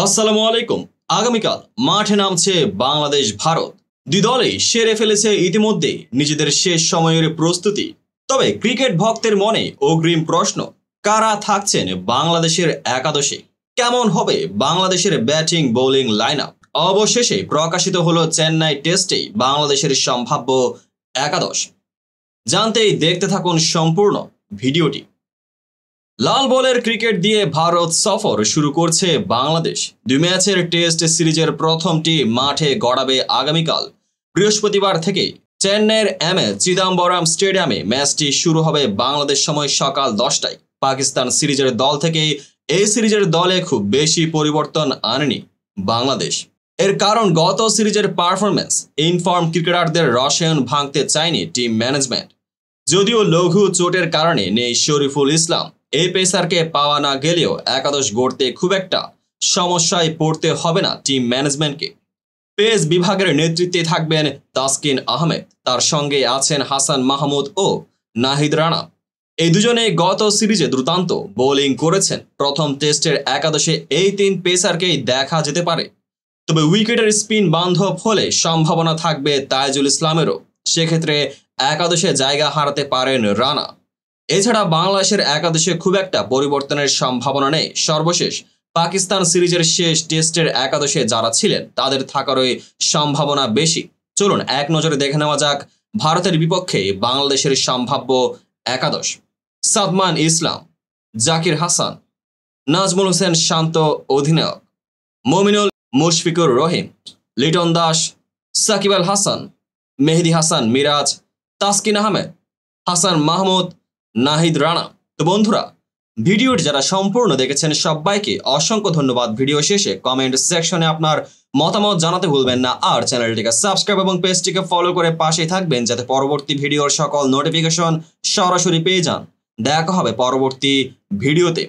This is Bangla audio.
আসসালামু আলাইকুম। আগামীকাল মাঠে নামছে বাংলাদেশ ভারত। দুই দলই সেরে ফেলেছে ইতিমধ্যে নিজেদের শেষ সময়ের প্রস্তুতি। তবে ক্রিকেট ভক্তের মনে অগ্রিম প্রশ্ন, কারা থাকছেন বাংলাদেশের একাদশে? কেমন হবে বাংলাদেশের ব্যাটিং বোলিং লাইন আপ? অবশেষে প্রকাশিত হলো চেন্নাই টেস্টেই বাংলাদেশের সম্ভাব্য একাদশ। জানতেই দেখতে থাকুন সম্পূর্ণ ভিডিওটি। লাল বলের ক্রিকেট দিয়ে ভারত সফর শুরু করছে বাংলাদেশ। 2 ম্যাচের টেস্ট সিরিজের প্রথমটি মাঠে গড়াবে আগামীকাল বৃহস্পতিবার থেকে। চেন্নাইয়ের চিদাম্বরম স্টেডিয়ামে ম্যাচটি শুরু হবে বাংলাদেশ সময় সকাল 10টায়। পাকিস্তান সিরিজের দল থেকে এই সিরিজের দলে খুব বেশি পরিবর্তন আনেনি বাংলাদেশ। এর কারণ গত সিরিজের পারফরম্যান্স। ইনফর্ম ক্রিকেটারদের রসায়ন ভাঙতে চায়নি টিম ম্যানেজমেন্ট। যদিও লঘু চোটের কারণে নেই শরীফুল ইসলাম, এই পেসারকে পাওয়া না গেলেও একাদশ গড়তে খুব একটা সমস্যায় পড়তে হবে না টিম ম্যানেজমেন্টকে। পেস বিভাগের নেতৃত্বে থাকবেন তাসকিন আহমেদ, তার সঙ্গে আছেন হাসান মাহমুদ ও নাহিদ রানা। এই দুজনে গত সিরিজে দুর্দান্ত বোলিং করেছেন। প্রথম টেস্টের একাদশে এই 3 পেসারকেই দেখা যেতে পারে। তবে উইকেটের স্পিন বান্ধব হলে সম্ভাবনা থাকবে তাইজুল ইসলামেরও। সেক্ষেত্রে একাদশে জায়গা হারাতে পারেন রানা। এছাড়া বাংলাদেশের একাদশে খুব একটা পরিবর্তনের সম্ভাবনা নেই। সর্বশেষ পাকিস্তান সিরিজের শেষ টেস্টের একাদশে যারা ছিলেন তাদের থাকারই সম্ভাবনা বেশি। চলুন এক নজরে দেখে নেওয়া যাক ভারতের বিপক্ষে বাংলাদেশের সম্ভাব্য একাদশ। সাদমান ইসলাম, জাকির হাসান, নাজমুল হোসেন শান্ত অধিনায়ক, মমিনুল মুশফিকুর রহিম, লিটন দাস, সাকিব আল হাসান, মেহেদী হাসান মিরাজ, তাসকিন আহমেদ, হাসান মাহমুদ, নাহিদ রানা। তো বন্ধুরা, ভিডিওটি যারা সম্পূর্ণ দেখেছেন সবাইকে অসংখ্য ধন্যবাদ। ভিডিও শেষে কমেন্ট সেকশনে আপনার মতামত জানাতে ভুলবেন না। আর চ্যানেলটিকে সাবস্ক্রাইব এবং পেজটিকে ফলো করে পাশেই থাকবেন যাতে পরবর্তী ভিডিওর সকল নোটিফিকেশন সরাসরি পেয়ে যান। দেখা হবে পরবর্তী ভিডিওতে।